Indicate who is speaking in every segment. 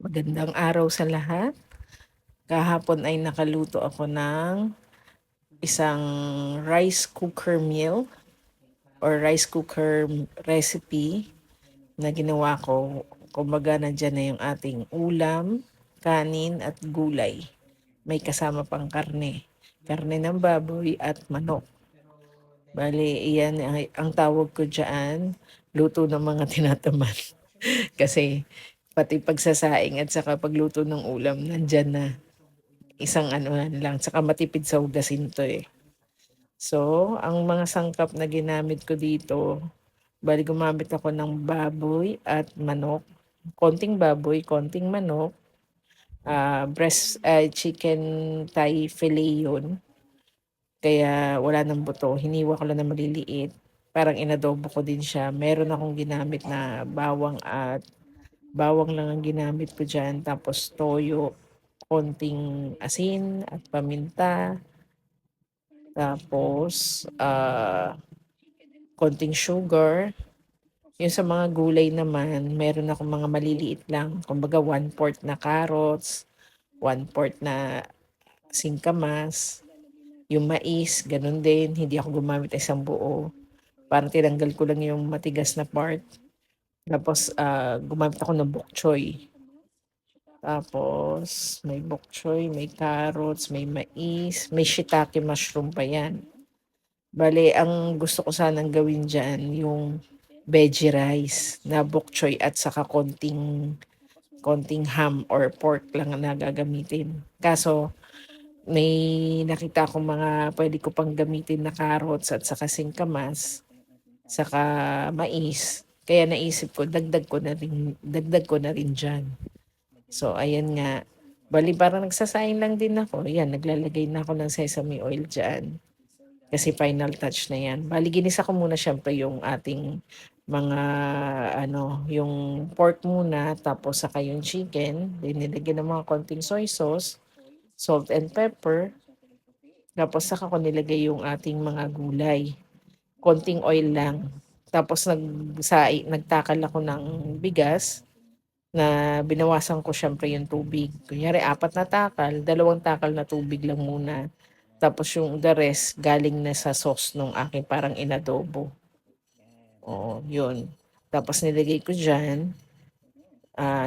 Speaker 1: Magandang araw sa lahat. Kahapon ay nakaluto ako ng isang rice cooker meal or rice cooker recipe na ginawa ko. Kumbaga nandiyan na yung ating ulam, kanin at gulay. May kasama pang karne. Karne ng baboy at manok. Bale, iyan ang tawag ko dyan, luto ng mga tinatamad. Kasi pati pagsasaing at saka pagluto ng ulam, nandyan na. Isang anuhan lang, saka matipid sa hugasin 'to, eh. So, ang mga sangkap na ginamit ko dito, bale gumamit ako ng baboy at manok, konting baboy, konting manok, chicken thigh fillet 'yun, kaya wala ng buto, hiniwa ko lang na maliliit, parang inadobo ko din siya. Meron akong ginamit na bawang lang ang ginamit ko diyan, tapos toyo, konting asin at paminta. Tapos, konting sugar. Yung sa mga gulay naman, meron akong mga maliliit lang. Kumbaga, 1/4 na carrots, 1/4 na singkamas. Yung mais, ganun din. Hindi ako gumamit ng isang buo. Parang tinanggal ko lang yung matigas na part. Tapos, gumamit ako ng bok choy. Tapos, may bok choy, may carrots, may mais, may shiitake mushroom pa yan. Bale, ang gusto ko sanang gawin diyan yung veggie rice na bok choy at saka konting konting ham or pork lang ang gagamitin. Kaso may nakita akong mga puwede ko pang gamitin na carrots at saka singkamas, saka mais. Kaya naisip ko dagdag ko na rin diyan. So ayan nga, bale parang nagsasayang lang din ako, 'yan naglalagay na ako ng sesame oil diyan. Kasi final touch na 'yan. Bale ginisa ko muna siyempre yung ating mga ano, yung pork muna tapos saka yung chicken, then nilagyan ng mga konting soy sauce, salt and pepper, tapos saka ko nilagay yung ating mga gulay, konting oil lang. Tapos nagtakal ako ng bigas na binawasan ko siyempre yung tubig. Kunyari 4 na takal, 2 takal na tubig lang muna. Tapos yung the rest galing na sa sauce nung aking parang inadobo. Oo, yun. Tapos nilagay ko diyan,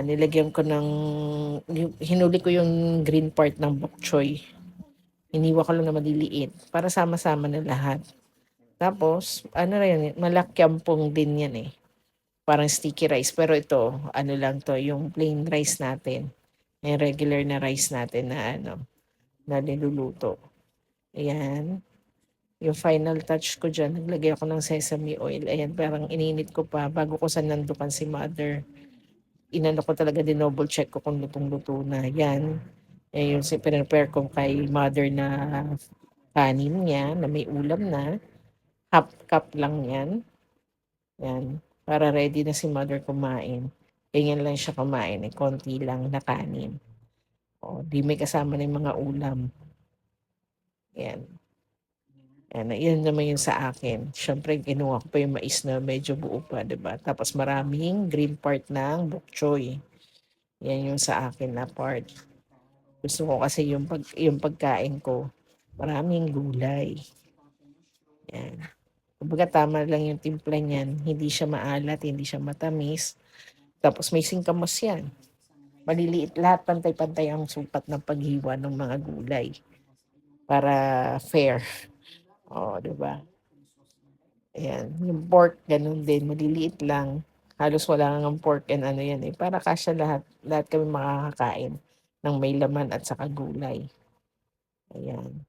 Speaker 1: nilagyan ko ng hinuli ko yung green part ng bok choy. Hiniwa ko lang na maliliit para sama-sama na lahat. Tapos ano na yun, malakyampong din yan, eh, parang sticky rice. Pero ito ano lang 'to, yung plain rice natin, yung regular na rice natin na ano, na niluluto. Ayan. Yung final touch ko diyan, naglagay ako ng sesame oil. Ayan, parang ininit ko pa bago ko sanandukan si mother. Inano ko talaga, dinoble check ko kung lutong-luto na. Yan. Yan yung prepare ko kay mother na kanin niya na may ulam na. Half cup lang yan. Yan. Para ready na si mother kumain. Ganyan lang siya kumain. Eh, konti lang na kanin. O, di may kasama na yung mga ulam. Yan. Yan, yun naman yung sa akin. Siyempre kinuha ko pa yung mais na medyo buo pa, 'di ba? Tapos maraming green part ng bok choy. Yan yung sa akin na part. Gusto ko kasi yung pagkain ko, maraming gulay. Yan. Kumbaga tama lang yung timpla niyan, hindi siya maalat, hindi siya matamis. Tapos may singkamas yan. Maliliit lahat, pantay-pantay ang sukat ng paghiwa ng mga gulay para fair. Oh, 'di ba? Ayan, yung pork gano'n din, maliliit lang. Halos wala ngang pork and ano 'yan, eh, para kasya lahat. Lahat kami makakakain ng may laman at saka gulay, ayan.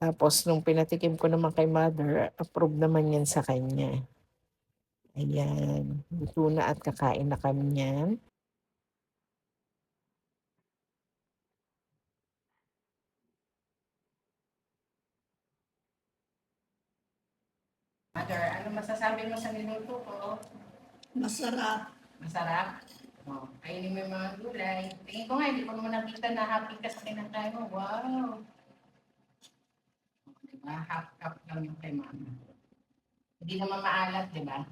Speaker 1: Tapos nung pinatikim ko naman kay mother, approve naman 'yan sa kanya. Ayan, luto na at kakain na kami niyan. Mother, ano masasabi mo sa niluto ko?
Speaker 2: Masarap.
Speaker 1: Masarap? Oh, kainin mo yung mga gulay. Tingin ko nga hindi ko naman nakita na happy ka sa kinakain mo. Wow! 'Di ba, half cup lang yung kay mama. Hindi naman maalat, 'di ba?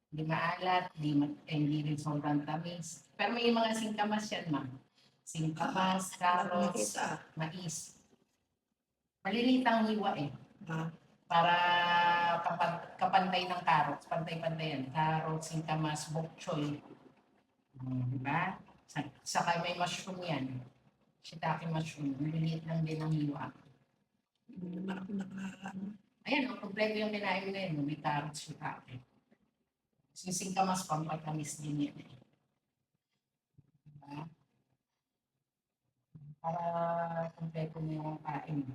Speaker 1: Hindi maalat, hindi rin sobrang tamis. Pero may mga singkamas yan, ma'am. Singkamas, carrots,
Speaker 2: Nakita.
Speaker 1: mais. Maliliit ang hiwa eh.
Speaker 2: Ah,
Speaker 1: Para kapantay ng carrots. Pantay-pantay yan. Carrots, singkamas, bok choy. Diba? Saka may mushroom yan. Shiitake mushroom. Maliliit lang din ang hiwa.
Speaker 2: hindi naman ako
Speaker 1: Ayan, kompleto yung kinain na yun. May carrots, shiitake. Yung singkamas, pampatamis din yan. Diba? Para kompleto mo yung kain.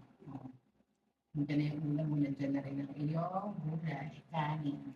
Speaker 1: Nandiyan na yung ulam mo, nandiyan na rin ang iyong gulay, kanin.